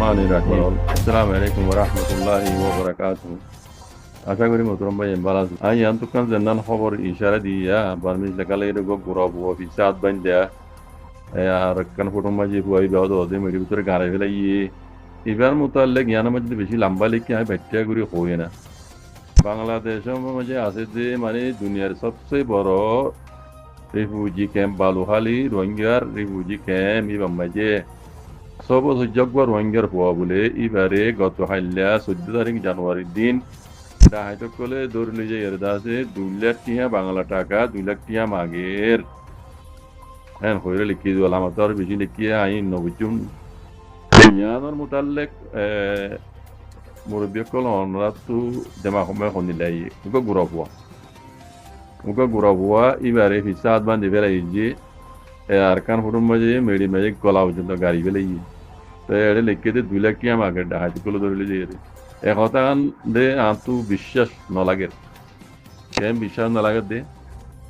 Bismillahirrahmanirrahim. Assalamualaikum warahmatullahi wabarakatuh. আশা করি মোহতরম ভাই ভালো আছেন। আমি আন্তকান জেনান খবর ইশারা দিয়া বার্মিজ লেখালে এরকম গুড়াব অফিসাত বান দেয়া আর কান ফটো মাঝে বুয়াই বেওয়া দে মেডির ভিতরে গাড়ে ফেলাই এবার মোতাল্লে জ্ঞানের মধ্যে বেশি লম্বা লিখে আমি ব্যাখ্যা করি হই না। বাংলাদেশের মাঝে আছে যে মানে দুনিয়ার সবচেয়ে বড় রিফিউজি ক্যাম্প বালুখালী রোহিঙ্গার রিফিউজি ক্যাম্প এবার মাঝে সব সুযোগ রোহিঙ্গার হওয়া বলে এবারে গত হাইলা 14 তারিখ জানুয়ারির দিন হয়তো কলে ধরলে যে এর আছে 2 লাখ টিয়া বাংলা টাকা 2 লাখ টিয়া মাগের হ্যাঁ হইরে লিখি দিল আমার তো আর বেশি লিখিয়ে আইন নবুজুম ইয়ানোর মোতাল্লেক মুরব্বী কল অনরাতু জামা সময় খনিলাই উগো গুড়া হওয়া এবারে হিসাব বান্ধি ফেলাই যে আর কান ফুটুর মাঝে মেডি মাঝে গলা পর্যন্ত গাড়ি ফেলাই তো এটা লিখে দিয়ে 2 লাখ টিয়া মাগের ডাহাতি কলে ধরলে যে একতা দে আঁতু বিশ্বাস নলাগে কেম বিশ্বাস নলাগে দে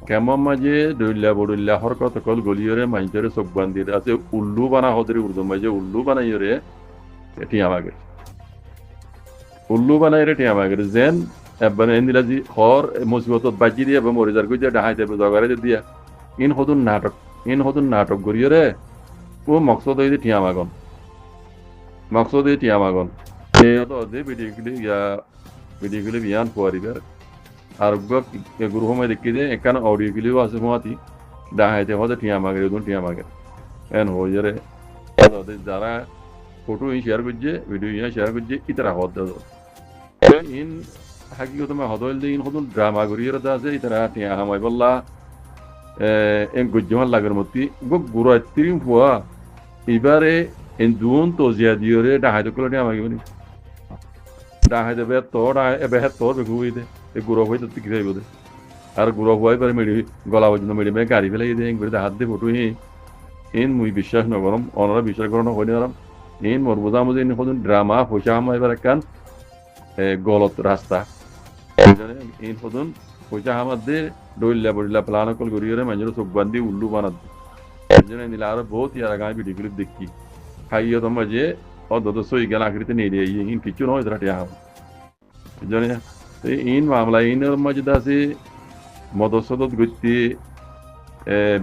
কেমন মাঝে দৈল্লা বড়ল্লা হরকত কল গলিয়রে মাইজরে চোখ বান্ধি আছে উল্লু বানা হদরে উর্দু মাঝে উল্লু বানাইরে টিয়া মাগের উল্লু বানাইরে টিয়া মাগের যেন এবারে এন্দিলাজি হর মুসিবতত বাজি দিয়ে এবং মরিজার গুজে ডাহাইতে জগারে দিয়া ইন হদুন নাটক গড়িয়রে ও মকসদ হইতে টিয়া মাগন ভিডিওগুলি বিয়ান ফুয়ারিবার আর গুরু সময় দেখি যে এখানে অডিওগুলিও আছে ফুয়াতি ডাহাইতে হতে টিয়া মাগের এন হয়ে যারে যারা ফটো শেয়ার করছে ভিডিও শেয়ার করছে ইতারা হদ ইন হাকিগত মা হদল দিয়ে ইন হদুন ড্রামা করিয়ে আছে ইতারা টিয়া হামাই বললা en gujjaman lagar moti go guro attirin fuwa ibare en duon to ziyadiyore da haydo koloni amagi bani da haydo be toda ebe he tor be guide e guro hoy to tikre bode ar guro hoy bare medi gola bojno medi me gari fele ide en gure da hadde photo hi en mui বিশ্বাস না গরম অনরা বিশ্বাস করনো হইনি গরম en morbuza muze en hodun drama hoshama ibare kan গলত রাস্তা en hodun পয়সা আমাদে ডইল্লা বড়িল্লা প্লান কল গরিয়রে মানুষ চোখ বান্ধি উল্লু বানাত জন্য নিলে আরো বহুত ইয়ার আগামী ভিডিও ক্লিপ দেখি খাইয়ে তোমার যে অদত সই গেল আকৃতি নেই দিয়ে ইন কিছু নয় তারা টিয়া জন্য ইন মামলা ইনের মাঝে আছে মদসদত গতি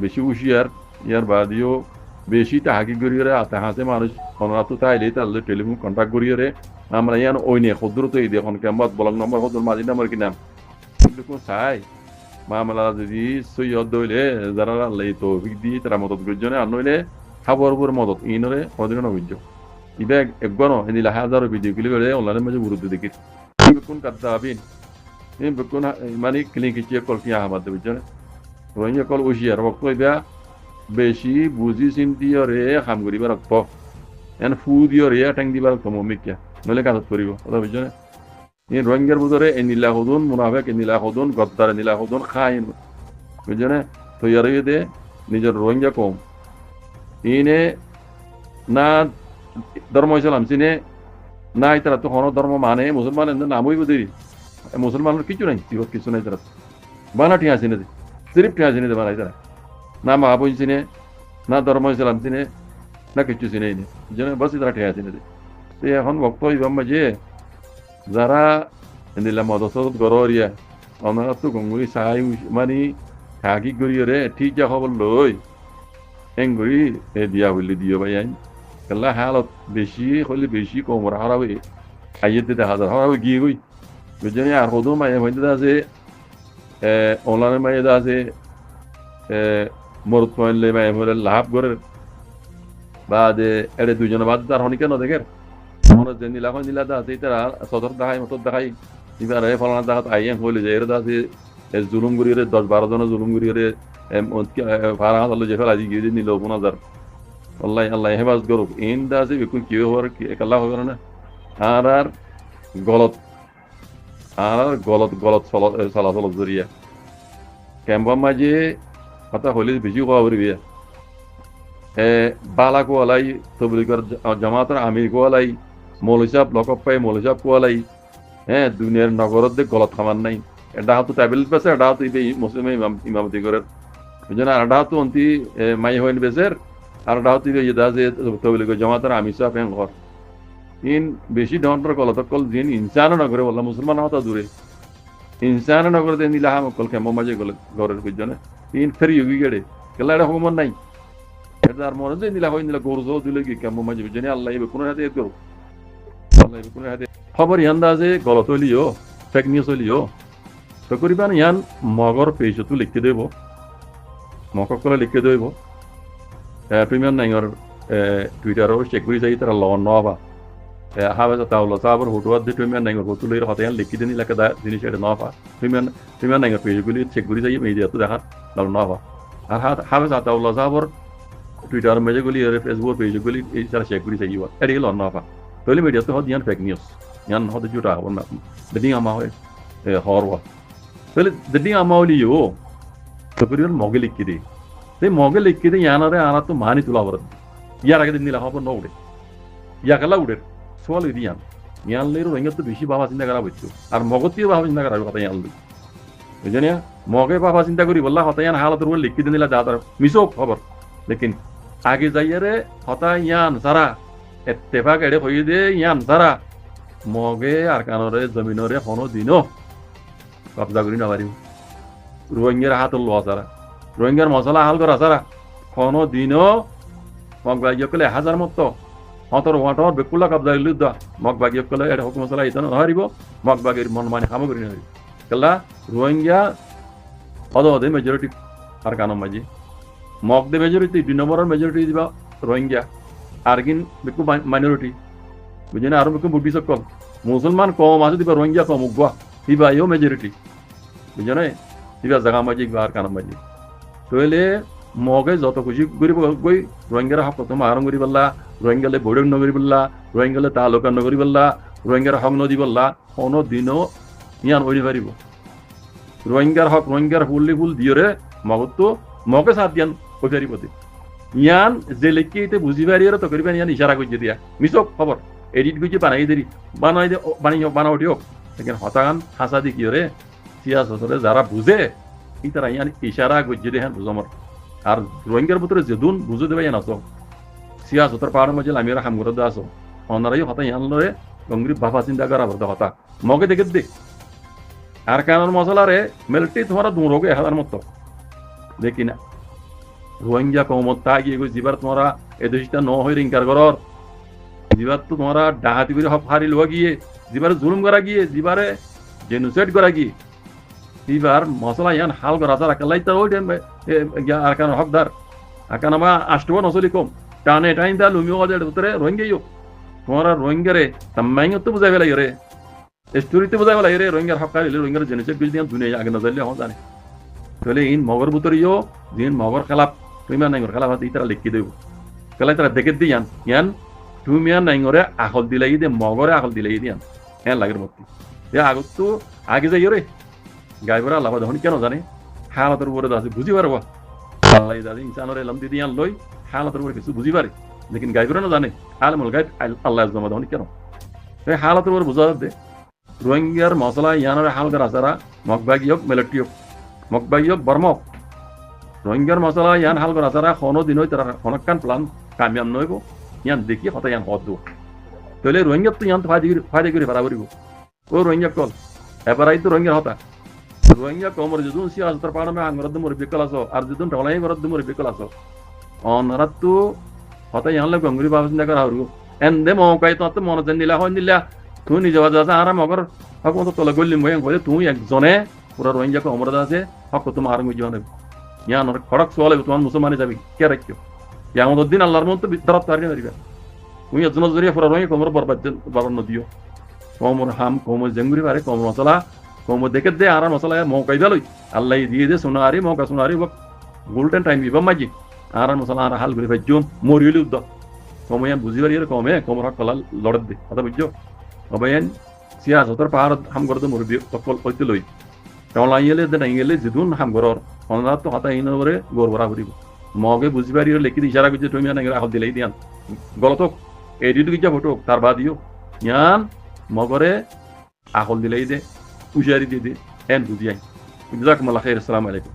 বেশি হুঁশিয়ার ইয়ার বাদিও বেশি তাহাকি গরিয়রে আতে হাসে মানুষ অনরাত তাইলে তাহলে টেলিফোন কন্ট্যাক্ট গরিয়রে আমরা ইয়ান ওই নিয়ে ক্ষুদ্র তো এই দেখুন কেমন ব্লক নম্বর ক্ষুদ্র মাঝি নাম্বার কি নাম চাই মামলা যদি সৈয়দ দইলে যারা আল্লাহ তৌফিক দি তারা মদত গুজনে আর নইলে খাবার মদত ইনরে অধীন নগুজ ইবে একগণ এদিলা হাজারো ভিডিও গুলি বেড়ে অনলাইনের মাঝে গুরুত্ব দেখি বেকুন কাদ্দাবিন এই বেকুন মানে ক্লিনিক চেক কল কি আহমাদ বুঝনে রোহিঙ্গা কল উশিয়ার বক্ত ইবা বেশি বুঝি চিন্তিয়রে কাম করিবার রক্ত এন ফু দিয়রে ঠেং দিবার রক্ত মমিকিয়া নইলে কাজত করিব কথা বুঝনে in রোহিঙ্গার ভিতরে এনিলা হদুন মুনাফেক এনিলা হদুন গদ্দার এনিলা হদুন খাইন বুঝছেন তো ইয়ার দে নিজের রোহিঙ্গা কম ইনে না ধর্ম ইসলাম চিনে না তারা তো কোনো ধর্ম মানে মুসলমান নামই বুঝি মুসলমানের কিছু নাই কিছু নাই তারা বানা ঠিয়া চিনে দে সিরিফ ঠিয়া চিনে দে বানাই তারা না মাহবুজ চিনে না ধর্ম ইসলাম চিনে না কিছু চিনে নে বুঝছেন বাস তারা ঠিয়া চিনে দে তো এখন বক্তব্য ইবাম মাঝে যারা এদিলা মদসদ গরিয়া ওনারা তো গঙ্গুরি সাই মানে থাকি গরিয়রে ঠিক যা খবর লই এঙ্গুরি এ দিয়া হইলে দিও ভাই আইন কেলা হালত বেশি হইলে বেশি কম হারাবে আইয়েতে দেখা যায় হারাবে গিয়ে গই বুঝলি আর হদু মায়ে হইতে আছে অনলাইনে মায়ে আছে মরত পয়েন্টলে মায়ে হইলে লাভ করে বাদে এড়ে দুজনে বাদ তার হনি কেন দেখের মনে যে নীলা হয় নীলা দা আছে তারা সদর দেখাই মতর দেখাই এবারে ফলানা দেখাত আইএম হইলে যে এর আছে জুলুম গুরিয়ে 10-12 জন জুলুম গুরিয়ে ফারা হাজার যে ফেলা গিয়ে নিল 5000 আল্লাহ হেফাজ করুক ইন দা আছে বিকুন কি হওয়ার কি একলা হবে না আর গলত চলাচল জরিয়া ক্যাম্পের মাঝে কথা হইলে বেশি কোয়া করবি বালা কোয়ালাই তবলিগর জামাতের আমির কোয়ালাই মৌলিসাব লকব পাই মৌলিসাব কোয়ালাই হ্যাঁ দুনিয়ার নগরত গলত খামার নাই এটা হাতো ট্যাবলেট পেছে এটা হাতো মুসলিম ইমামতি করে বুঝলেন আর এটা হাতো অন্তি মাই হইন বেসের আর এটা হাতো ইয়ে দা যে তবলিগর জামাতের আমির সাহেব ঘর ইন বেশি ডন্টর গলত কল জিন ইনসান নগরে বললাম মুসলমান হতা দূরে ইনসান নগরে দেন দিলা হাম কল কেমন মাঝে গলে ঘরের পিছনে ইন ফেরি ইউগি গেড়ে কেলা এটা হুকুমত নাই এটা আর মনে যে দিলা হইন দিলা গরজো দিলে কি কেমন মাঝে পিছনে আল্লাহ ইবে কোন হাতে করো আল্লাহ ইবে কোন হাতে খবর ইয়ান্দা আছে গলত হইলিও ফেক নিউজ হইলিও তো করিবান ইয়ান মগর পেজতো লিখতে দেব মকক করে লিখতে দেব প্রিমিয়ার নাইর টুইটারও চেক করে যাই তারা লন নবা হাবে তাওলা সাবর হোটওয়ার দি প্রিমিয়ার নাইর হোটুলের হতায়ান লিখি দিন লেখা দা জিনিস এটা নবা প্রিমিয়ার নাইর পেজগুলি চেক করে যাই মিডিয়া তো দেখা লন নবা আর হাবে তাওলা সাবর টুইটার মেজগুলি আর ফেসবুক পেজগুলি এই সারা চেক করে যাই এটি লন নবা তাহলে মিডিয়া তো হদ ইয়ান ফেক নিউজ ইয়ান হদ জুটা হন না দিন আমা হয় হরওয়া তাহলে দিন আমা হলিও তো করিবান মগে লিখি দে ते मोगे लिखिते यानारे आना तो मानी तुला बरत यार आगे दिन निला हापर न उडे या कला उडे सोल इदी यान लेरो रंग तो बेशी बाबा चिंता करा बच्चो और मगती बाबा चिंता करा कथा यान लई बुझनिया मोगे बाबा चिंता करी बल्ला हता यान हालत रो लिखिते निला जाता मिसो खबर लेकिन आगे जाइए रे हता यान सारा इत्तेफाक एडे होई दे यान सारा मोगे आरकानरे जमीनरे हनो दिनो कब्जा करी ना पारिबो रोहिंग्यार हात लो सारा রোহিঙ্গার মশলা হাল করা সারা কোনো দিনও মগবাগিয়কলে হাজার মতো হতর ওয়াটর বেকুলা কবজা লুদ্ধ মগবাগিয়কলে এটা হুকুম মশলা ইতানো হারিব মগবাগির মন মানে সামগ্রী নয় কেলা রোহিঙ্গা অদে মেজরিটি আর কানম মাঝি মগদে মেজরিটি 2 নম্বরের মেজরিটি দিবা রোহিঙ্গা আরগিন বেকু মাইনরিটি বুঝেনা আর বেকু বুদ্ধি সকল মুসলমান কম আছে দিবা রোহিঙ্গা কম উগবা দিবা ইও মেজরিটি বুঝেনা দিবা জায়গা মাঝি আর কানম মাঝি তোলে মগে যত খুশি করিব গই রোহিঙ্গার হক তো মারং করি বললা রোহিঙ্গালে বড়ং নগরি বললা রোহিঙ্গালে তালুকা নগরি বললা রোহিঙ্গার হক নদী বললা কোনো দিনও ইয়ান ওই পারিব রোহিঙ্গার হক রোহিঙ্গার ফুললি ফুল দিয়রে মগত মগে সাথ দিয়ান ওই পারিবতে ইয়ান যে লেখিতে বুঝি পারিয়রে তো করিবেন ইয়ান ইশারা কইতে দিয়া মিসক খবর এডিট কইতে বানাই দেরি বানাই দে বানাও দিও লেকিন হতাগান হাসা দি কিয়রে সিয়াসতরে যারা বুঝে ইতারা ইয়ান ইশারা গজ্জে দেন বুঝমর আর রোহিঙ্গার ভিতরে যেদুন বুঝে দেবে ইয়ান আসো সিয়াসতর পাহাড় মধ্যে আমিরা হাম করে আসো অনারাই হতা ইয়ান লরে গঙ্গরি বাবা চিন্তা করা বলতে হতা মগে দেখে দে আর কানর মশলারে মেলটি তোমার দুরোগে হাজার মতো দেখি না রোহিঙ্গা কমত তা গিয়ে জিবার তোমারা এদেশটা ন হয়ে রিঙ্কার করর জিবার তো তোমারা ডাহাতি করে হক হারি লোয়া গিয়ে জিবারে জুলুম করা গিয়ে জিবারে জেনোসাইড করা গিয়ে এবার মশলা ইয়ান হাল করা তারা কেলাই তো ওই আর কান হকদার আর কান আমার আষ্টব নসলি কম টানে টাইম দা লুমিও গজের ভিতরে রোহিঙ্গাইও তোমার রোহিঙ্গারে তাম্মাইও তো বুঝাই লাগে রে স্টোরিতে বুঝাই লাগে রে রোহিঙ্গার হক কারিলে রোহিঙ্গার জেনেসিড বিল দিয়ান দুনিয়া আগে নজরলে হন জানে তাহলে ইন মগর ভিতরেও দিন মগর খেলাপ তুমিয়া নাইগর খেলাপ হাতে তারা লিখি দেব কেলাই তারা দেখে দিয়ান ইয়ান তুমিয়া নাইগরে আখল দিলাই দে মগরে আখল দিলাই দিয়ান হ্যাঁ লাগের মতো এ আগত তো আগে যাইও রে গাইবরা আল্লাহ যখন কেন জানে হালাতের উপরে আছে বুঝি পারবো আল্লাহ দাদি ইনসানের এলাম দিদি আন লই হালাতের উপরে কিছু বুঝি পারে লেকিন গাইবরা না জানে আলমুল গাইব আল্লাহ জমা যখন কেন এই হালাতের উপরে বুঝা দে রোহিঙ্গার মশলা ইয়ানের হালকার আসারা মগবাগি হোক মেলেটি হোক মগবাগি হোক বর্মক রোহিঙ্গার মশলা ইয়ান হালকার আসারা কোনো দিন হই তারা অনেকখান প্লান কামিয়াম নইব ইয়ান দেখি হতা ইয়ান হদ দেব তাহলে রোহিঙ্গার তো ইয়ান তো ফায়দা করে ভাড়া করিব ও রোহিঙ্গা কল এবারাই তো রোহিঙ্গার হতা রোহিঙ্গা কমর যদুন সিয়াসতর পাড়া মে আঙ্গরদ মরে বিকল আসো আর যদুন ঢলাই গরদ মরে বিকল আসো অনরাত তো হতা ইয়ান লে গঙ্গুরি বাবা চিন্তা করা হরু এন্দে মকাই তো মন জান দিলা হন দিলা তুই নিজ বাজা আর মগর হক মত তলে গল্লি ময়ং কইলে তুই একজনে পুরা রোহিঙ্গা কমর আছে হক তোমার আর মুই জানে ইয়ান খড়ক সোলে তোমার মুসলমানে যাবি কে রাখিও ইয়ামত দিন আল্লাহর মত বিতরত পারবে না তুই একজন জরিয়া পুরা রোহিঙ্গা কমর বরবাদ বারন দিও কমর হাম কমর জঙ্গুরি বারে কমর মশলা কমর দেখে দে আর মশলা মৌকাই দিলই আল্লাহ দিয়ে দে সোনারি মৌকা সোনারি গোল্ডেন টাইম বিবা মাজি আর মশলা আর হাল করে ভাজ্য মরিলি উদ্দ কময়ান বুঝি পারি কমে কমর হক কলা লড়ত দে কথা বুঝছো অবয়ান সিয়াসতর পাহাড় হাম করতে মরবি সকল ঐতে লই টলাইলে দে নাইলে জিদুন হাম করর অনরাত তো হাতা ইন করে গোর ভরা করিব মগে বুঝি পারি লেখি ইশারা করছে তুমি না রাখল দিলাই দিয়ান গলত এডিট গিয়া ফটো তার বাদিও ইয়ান মগরে আখল দিলাই দে উজারি দিয়ে দে এন বুঝিয়াই জাজাকুমুল্লাহ খাইর আসসালামু আলাইকুম